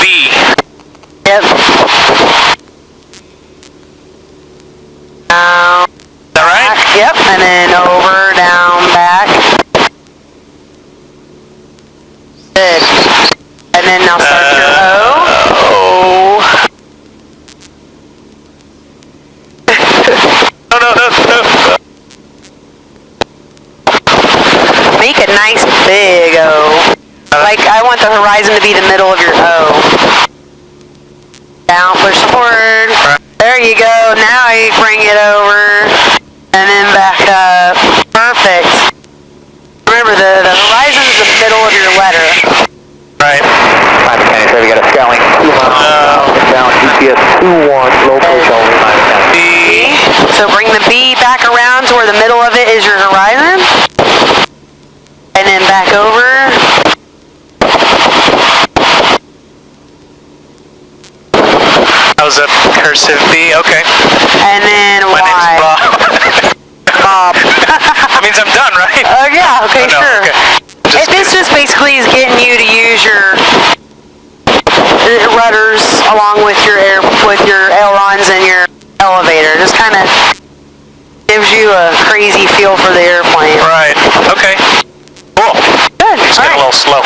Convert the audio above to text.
B. Yep. Down. Is that right? Back. Yep. And then over, down, back. Good. And then now start your O. No. Make a nice big O. Like, I want the horizon to be the middle of your O. Down, push forward. There you go. Now you bring it over. And then back up. Perfect. Remember, the horizon is the middle of your letter. Right. 510, we got a Scaling 2 miles down, GPS 21, local only 510. B. So bring the B back around to where the middle of it is your horizon. And then back over. That was a cursive B, okay. And then My name's Y. Bob. Bob. That means I'm done, right? Yeah, okay, Oh, no, sure. okay. This just basically is getting you to use your rudders along with your ailerons and your elevator. Just kind of gives you a crazy feel for the airplane. Right, okay. Cool. Good, Just all getting a right. little slow.